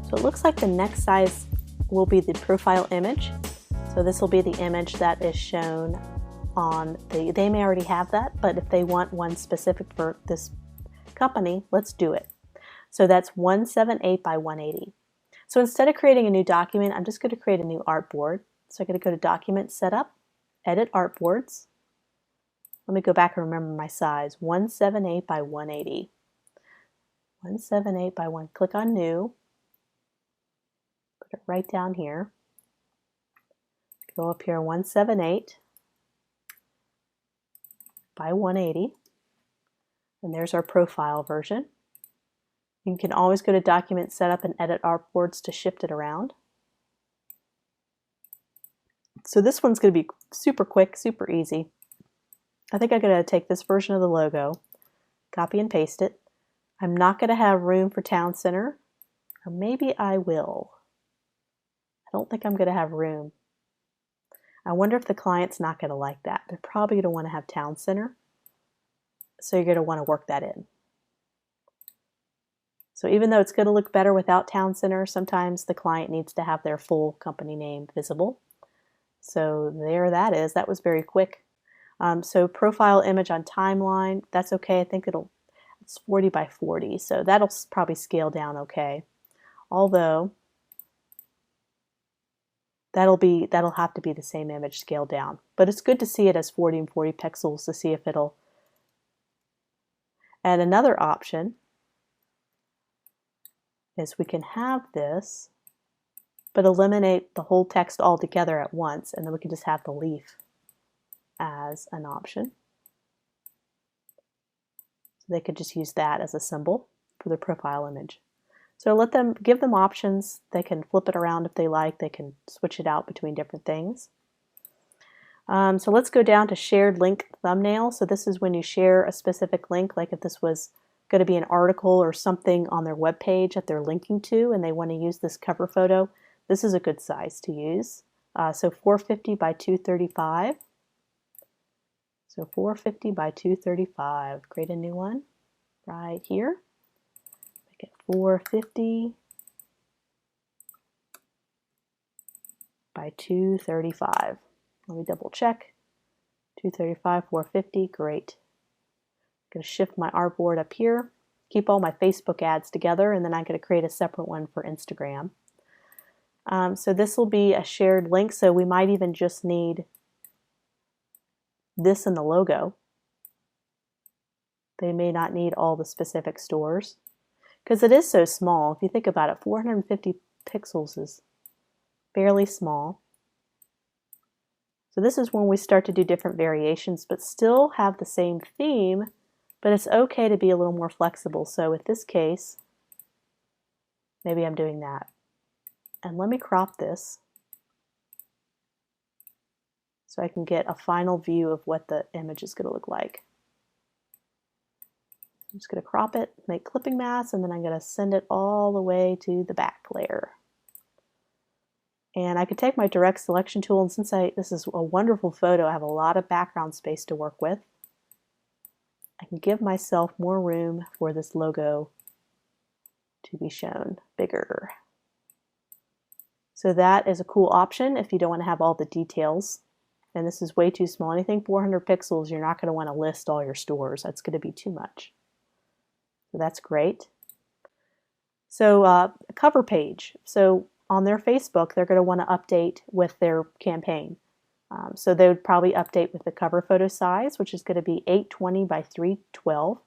So it looks like the next size will be the profile image. So this will be the image that is shown on they may already have that, but if they want one specific for this company, let's do it. So that's 178 by 180. So instead of creating a new document, I'm just going to create a new artboard. So I'm going to go to Document, Setup, Edit Artboards. Let me go back and remember my size, 178 by 180. 178 by 1. Click on New. Put it right down here. Go up here, 178 by 180. And there's our profile version. You can always go to Document, Setup, and Edit Artboards to shift it around. So this one's going to be super quick, super easy. I think I'm going to take this version of the logo, copy and paste it. I'm not going to have room for Town Center, or maybe I will. I don't think I'm going to have room. I wonder if the client's not going to like that. They're probably going to want to have Town Center, so you're going to want to work that in. So even though it's going to look better without Town Center, sometimes the client needs to have their full company name visible. So there that is. That was very quick. So profile image on timeline, that's okay. I think it's 40 by 40, so that'll probably scale down okay. Although that'll have to be the same image scaled down. But it's good to see it as 40 and 40 pixels to see if it'll. And another option is we can have this, but eliminate the whole text altogether at once, and then we can just have the leaf as an option. So they could just use that as a symbol for their profile image. So give them options. They can flip it around if they like. They can switch it out between different things. So let's go down to shared link thumbnail. So this is when you share a specific link, like if this was going to be an article or something on their web page that they're linking to and they want to use this cover photo, this is a good size to use. So 450 by 235. So 450 by 235. Create a new one right here. Make it 450 by 235. Let me double check. 235, 450, great. I'm going to shift my artboard up here, keep all my Facebook ads together, and then I'm going to create a separate one for Instagram. So this will be a shared link, so we might even just need this in the logo. They may not need all the specific stores because it is so small. If you think about it, 450 pixels is fairly small. So this is when we start to do different variations, but still have the same theme, but it's okay to be a little more flexible. So with this case, maybe I'm doing that. And let me crop this so I can get a final view of what the image is going to look like. I'm just going to crop it, make clipping mask, and then I'm going to send it all the way to the back layer. And I could take my direct selection tool, and since this is a wonderful photo, I have a lot of background space to work with. I can give myself more room for this logo to be shown bigger. So that is a cool option if you don't want to have all the details. And this is way too small. Anything 400 pixels, you're not going to want to list all your stores. That's going to be too much. So that's great. So a cover page. So on their Facebook, they're going to want to update with their campaign. So they would probably update with the cover photo size, which is going to be 820 by 312.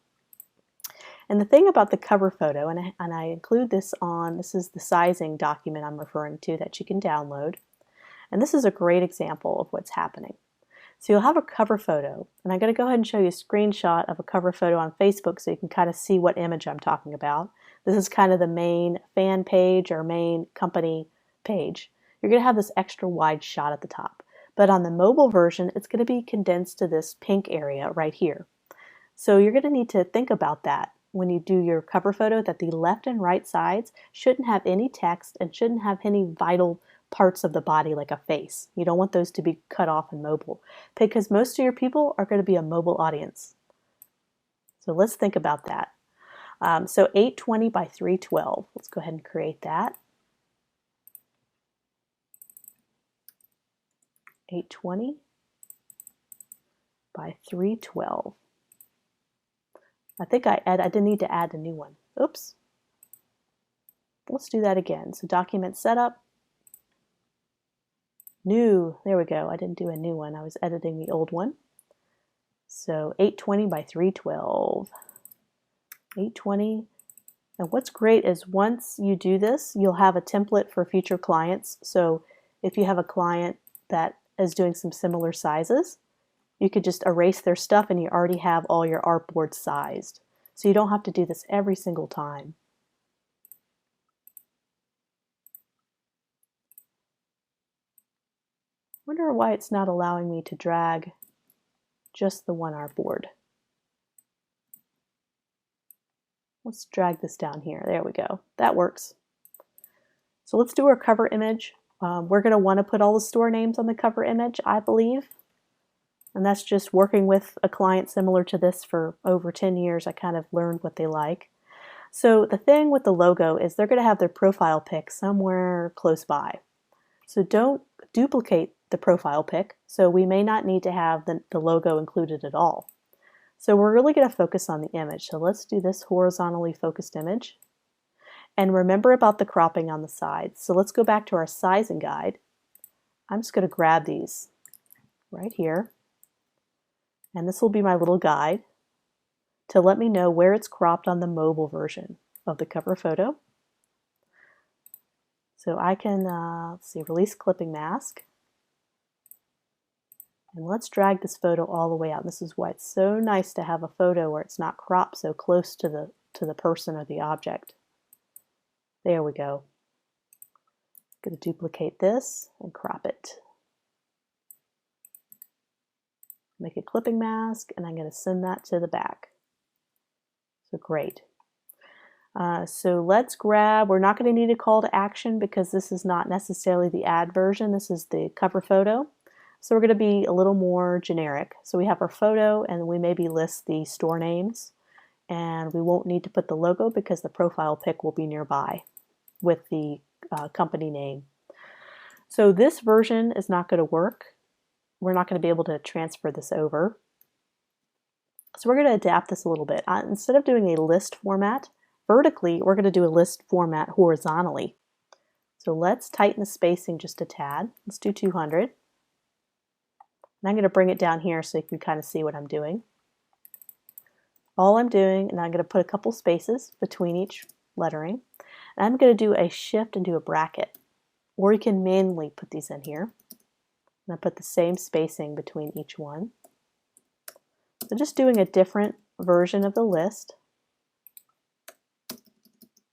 And the thing about the cover photo, and I include this is the sizing document I'm referring to that you can download. And this is a great example of what's happening. So you'll have a cover photo, and I'm going to go ahead and show you a screenshot of a cover photo on Facebook so you can kind of see what image I'm talking about. This is kind of the main fan page or main company page. You're going to have this extra wide shot at the top. But on the mobile version, it's going to be condensed to this pink area right here. So you're going to need to think about that when you do your cover photo, that the left and right sides shouldn't have any text and shouldn't have any vital parts of the body like a face. You don't want those to be cut off in mobile because most of your people are going to be a mobile audience. So let's think about that. So 820 by 312. Let's go ahead and create that. 820 by 312. I think I didn't need to add a new one. Oops. Let's do that again. So document setup, new, there we go. I didn't do a new one. I was editing the old one. So 820 by 312. 820. And what's great is once you do this, you'll have a template for future clients. So if you have a client that is doing some similar sizes, you could just erase their stuff and you already have all your artboards sized. So you don't have to do this every single time. I wonder why it's not allowing me to drag just the one artboard. Let's drag this down here. There we go. That works. So let's do our cover image. We're going to want to put all the store names on the cover image, I believe. And that's just working with a client similar to this for over 10 years. I kind of learned what they like. So the thing with the logo is they're going to have their profile pic somewhere close by. So don't duplicate the profile pic. So we may not need to have the logo included at all. So we're really going to focus on the image. So let's do this horizontally focused image. And remember about the cropping on the sides. So let's go back to our sizing guide. I'm just going to grab these right here. And this will be my little guide to let me know where it's cropped on the mobile version of the cover photo. So I can, let's see, release clipping mask. And let's drag this photo all the way out. This is why it's so nice to have a photo where it's not cropped so close to the person or the object. There we go. I'm going to duplicate this and crop it. Make a clipping mask, and I'm going to send that to the back. So great. So let's grab, we're not going to need a call to action because this is not necessarily the ad version. This is the cover photo. So we're going to be a little more generic. So we have our photo, and we maybe list the store names, and we won't need to put the logo because the profile pic will be nearby with the company name. So this version is not going to work. We're not going to be able to transfer this over. So we're going to adapt this a little bit. Instead of doing a list format vertically, we're going to do a list format horizontally. So let's tighten the spacing just a tad. Let's do 200. And I'm going to bring it down here so you can kind of see what I'm doing. All I'm doing, and I'm going to put a couple spaces between each lettering. And I'm going to do a shift and do a bracket. Or you can manually put these in here. And I put the same spacing between each one. So just doing a different version of the list.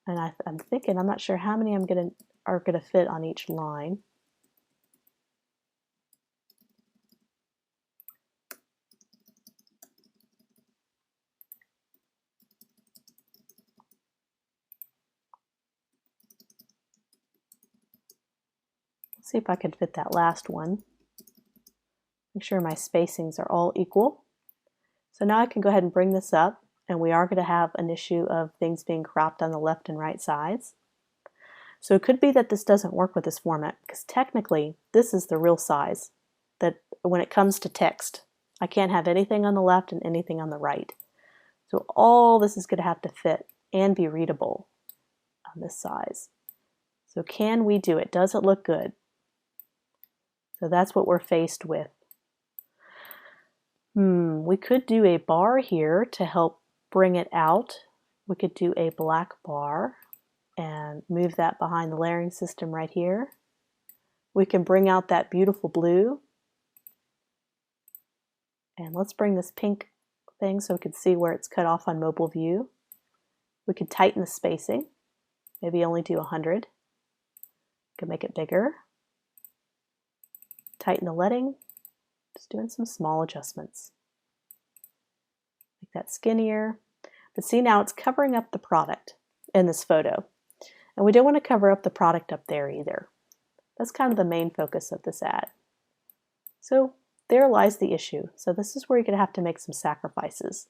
And I'm thinking, I'm not sure how many are gonna fit on each line. Let's see if I can fit that last one. Make sure my spacings are all equal. So now I can go ahead and bring this up, and we are going to have an issue of things being cropped on the left and right sides. So it could be that this doesn't work with this format because technically this is the real size that when it comes to text. I can't have anything on the left and anything on the right. So all this is going to have to fit and be readable on this size. So can we do it? Does it look good? So that's what we're faced with. We could do a bar here to help bring it out. We could do a black bar and move that behind the layering system right here. We can bring out that beautiful blue. And let's bring this pink thing so we can see where it's cut off on mobile view. We could tighten the spacing, maybe only do 100. We can make it bigger. Tighten the leading, just doing some small adjustments. Make that skinnier. But see, now it's covering up the product in this photo. And we don't want to cover up the product up there either. That's kind of the main focus of this ad. So there lies the issue. So this is where you're going to have to make some sacrifices.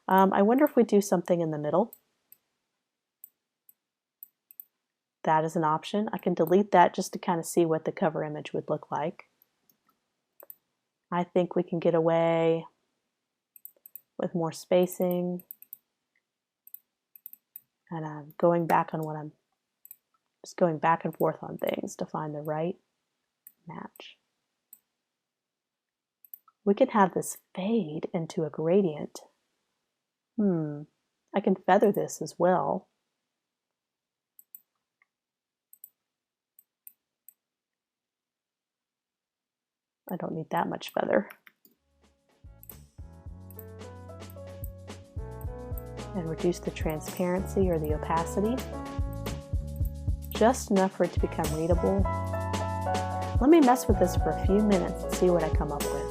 I wonder if we do something in the middle. That is an option. I can delete that just to kind of see what the cover image would look like. I think we can get away with more spacing, and I'm going back on what I'm just going back and forth on things to find the right match. We can have this fade into a gradient. I can feather this as well. I don't need that much feather. And reduce the transparency or the opacity. Just enough for it to become readable. Let me mess with this for a few minutes and see what I come up with.